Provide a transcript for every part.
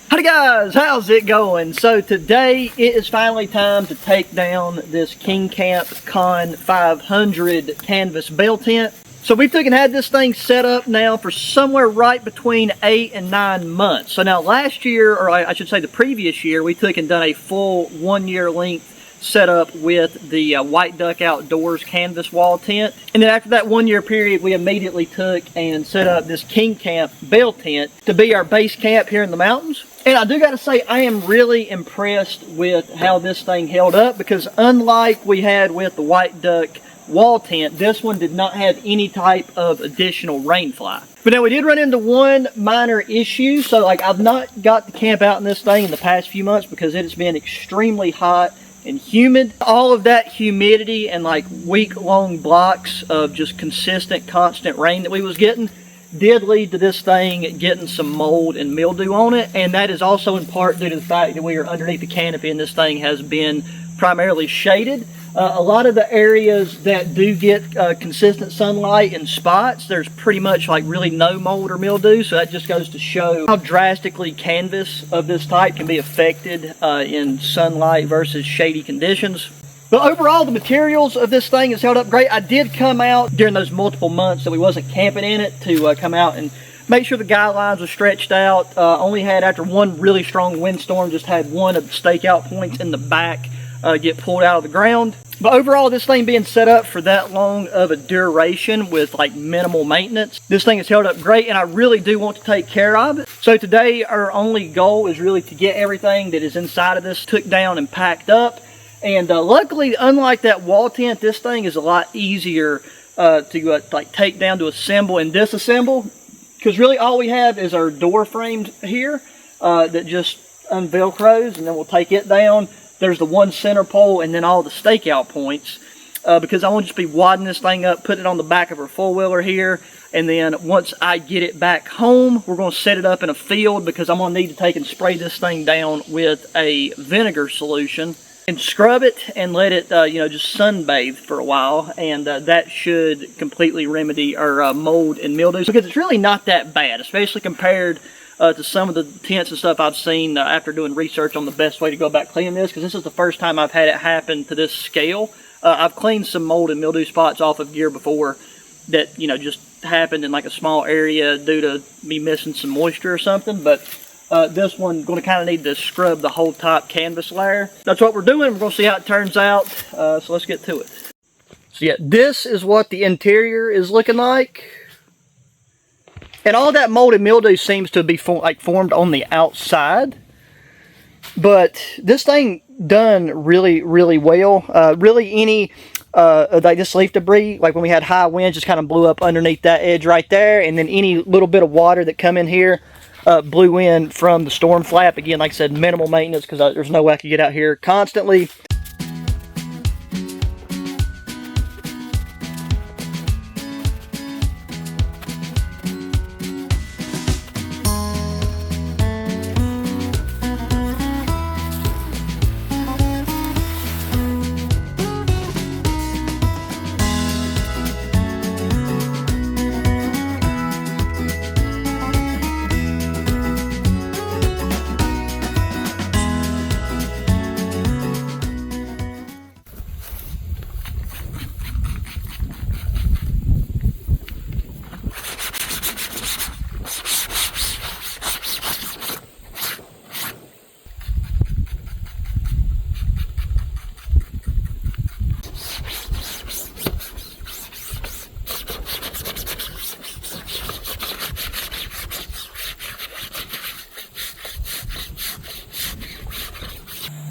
Howdy guys, how's it going? So today it is finally time to take down this King Camp Con 500 canvas bale tent. So we've had this thing set up now for somewhere right between 8 and 9 months. So now last year, or I should say the previous year, we took and done a full 1 year length setup with the White Duck Outdoors canvas wall tent. And then after that 1 year period, we immediately took and set up this King Camp bale tent to be our base camp here in the mountains. And I do got to say, I am really impressed with how this thing held up, because unlike we had with the White Duck wall tent, this one did not have any type of additional rain fly. But now we did run into one minor issue. So I've not got to camp out in this thing in the past few months because it has been extremely hot and humid. All of that humidity and week-long blocks of just consistent, constant rain that we was getting did lead to this thing getting some mold and mildew on it. And that is also in part due to the fact that we are underneath the canopy and this thing has been primarily shaded. A lot of the areas that do get consistent sunlight in spots, there's pretty much really no mold or mildew. So that just goes to show how drastically canvas of this type can be affected in sunlight versus shady conditions. But overall, the materials of this thing has held up great. I did come out during those multiple months that we wasn't camping in it to come out and make sure the guy lines were stretched out. Only had, after one really strong windstorm, just had one of the stakeout points in the back get pulled out of the ground. But overall, this thing being set up for that long of a duration with minimal maintenance, this thing has held up great, and I really do want to take care of it. So today our only goal is really to get everything that is inside of this took down and packed up. And luckily, unlike that wall tent, this thing is a lot easier to take down, to assemble and disassemble, because really all we have is our door frames here that just unvelcros, and then we'll take it down. There's the one center pole and then all the stakeout points, because I want to just be wadding this thing up, putting it on the back of our four-wheeler here, and then once I get it back home, we're going to set it up in a field, because I'm going to need to take and spray this thing down with a vinegar solution and scrub it and let it just sunbathe for a while, and that should completely remedy our mold and mildew, because it's really not that bad, especially compared to some of the tents and stuff I've seen after doing research on the best way to go about cleaning this, because this is the first time I've had it happen to this scale. I've cleaned some mold and mildew spots off of gear before that just happened in a small area due to me missing some moisture or something, but this one going to kind of need to scrub the whole top canvas layer. That's what we're doing. We're going to see how it turns out, so let's get to it. So yeah, this is what the interior is looking like. And all that mold and mildew seems to be formed on the outside. But this thing done really, really well. Really any this leaf debris, when we had high winds, just kind of blew up underneath that edge right there. And then any little bit of water that come in here blew in from the storm flap. Again, like I said, minimal maintenance, because there's no way I could get out here constantly.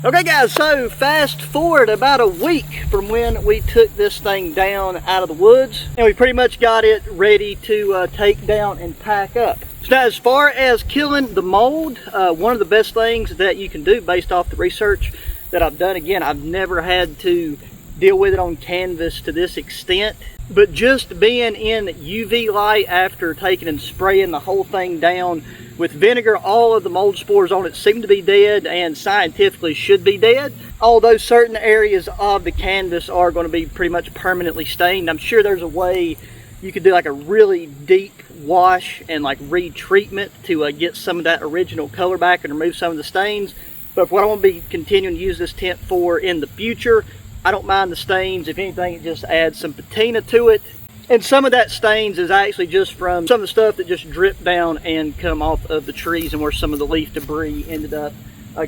Okay guys, so fast forward about a week from when we took this thing down out of the woods, and we pretty much got it ready to take down and pack up. So now, as far as killing the mold, one of the best things that you can do based off the research that I've done, again, I've never had to deal with it on canvas to this extent, but just being in UV light after taking and spraying the whole thing down with vinegar, all of the mold spores on it seem to be dead, and scientifically should be dead. Although certain areas of the canvas are going to be pretty much permanently stained. I'm sure there's a way you could do like a really deep wash and like retreatment to get some of that original color back and remove some of the stains. But for what I want to be continuing to use this tent for in the future, I don't mind the stains. If anything, it just adds some patina to it. And some of that stains is actually just from some of the stuff that just dripped down and come off of the trees, and where some of the leaf debris ended up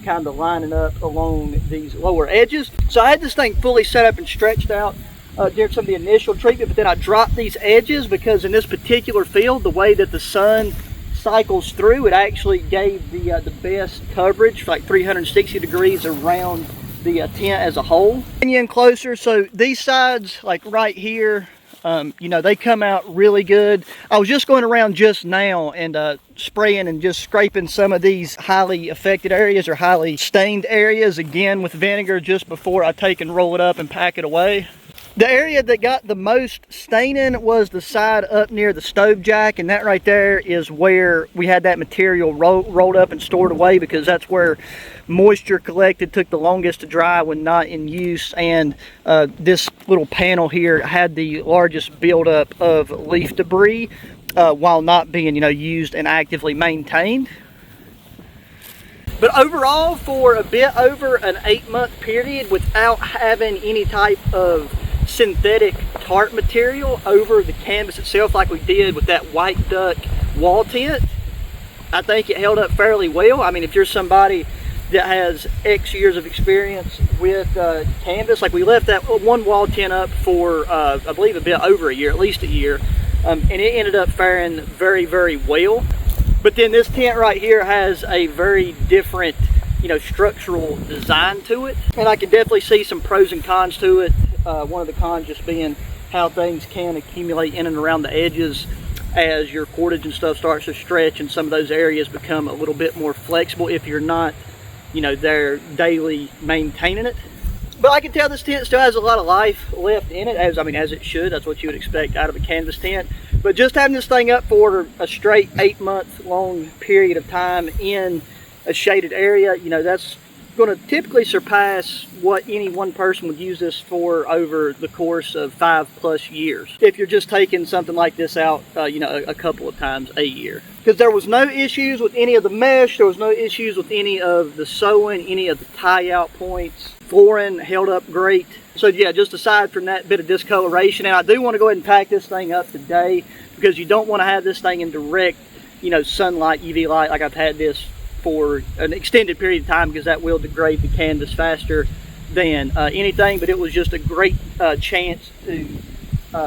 kind of lining up along these lower edges. So I had this thing fully set up and stretched out during some of the initial treatment, but then I dropped these edges because in this particular field, the way that the sun cycles through, it actually gave the best coverage for like 360 degrees around the tent as a whole. And in closer, so these sides, like right here, you know, they come out really good. I was just going around just now and spraying and just scraping some of these highly affected areas or highly stained areas again with vinegar just before I take and roll it up and pack it away. The area that got the most staining was the side up near the stove jack, and that right there is where we had that material rolled up and stored away, because that's where moisture collected, took the longest to dry when not in use, and this little panel here had the largest buildup of leaf debris while not being, you know, used and actively maintained. But overall, for a bit over an 8-month period without having any type of synthetic tarp material over the canvas itself like we did with that white duck wall tent, I think it held up fairly well. I mean, if you're somebody that has X years of experience with canvas, like we left that one wall tent up for I believe a bit over a year, at least a year, and it ended up faring very, very well. But then this tent right here has a very different, you know, structural design to it, and I can definitely see some pros and cons to it. One of the cons just being how things can accumulate in and around the edges as your cordage and stuff starts to stretch, and some of those areas become a little bit more flexible if you're not, you know, there daily maintaining it. But I can tell this tent still has a lot of life left in it, as it should. That's what you would expect out of a canvas tent. But just having this thing up for a straight 8-month long period of time in a shaded area, you know, that's going to typically surpass what any one person would use this for over the course of 5+ years, if you're just taking something like this out you know, a couple of times a year. Because there was no issues with any of the mesh, there was no issues with any of the sewing, any of the tie out points. Flooring held up great. So yeah, just aside from that bit of discoloration, and I do want to go ahead and pack this thing up today, because you don't want to have this thing in direct, you know, sunlight, UV light, like I've had this for an extended period of time, because that will degrade the canvas faster than anything. But it was just a great chance to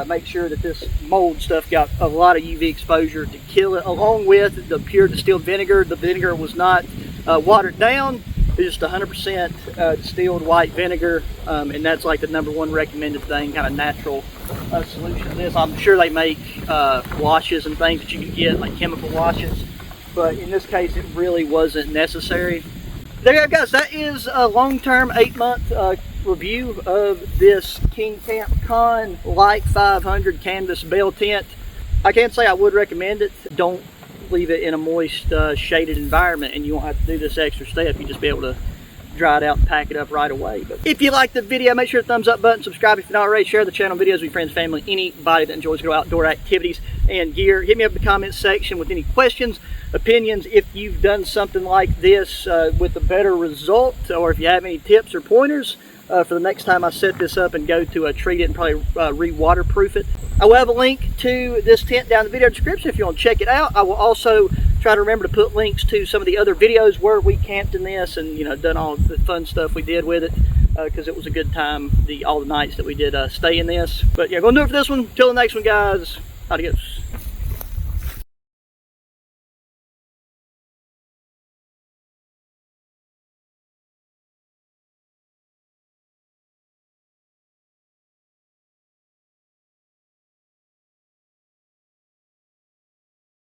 make sure that this mold stuff got a lot of UV exposure to kill it, along with the pure distilled vinegar. The vinegar was not watered down. It's just 100% distilled white vinegar, and that's like the #1 recommended thing, kind of natural solution to this. I'm sure they make washes and things that you can get, like chemical washes, but in this case it really wasn't necessary. There you go, guys. That is a long-term 8-month review of this King Camp Con Light 500 canvas bell tent. I can't say I would recommend it. Don't leave it in a moist, shaded environment, and you won't have to do this extra step. You just be able to dry it out and pack it up right away. But if you liked the video, make sure to thumbs up button, subscribe if you're not already, share the channel videos with your friends, family, anybody that enjoys good outdoor activities and gear. Hit me up in the comments section with any questions, opinions, if you've done something like this with a better result, or if you have any tips or pointers for the next time I set this up and go to treat it and probably re-waterproof it. I will have a link to this tent down in the video description if you want to check it out. I will also try to remember to put links to some of the other videos where we camped in this and, you know, done all the fun stuff we did with it, because it was a good time all the nights that we did stay in this. But yeah, gonna do it for this one. Till the next one, guys. Adios.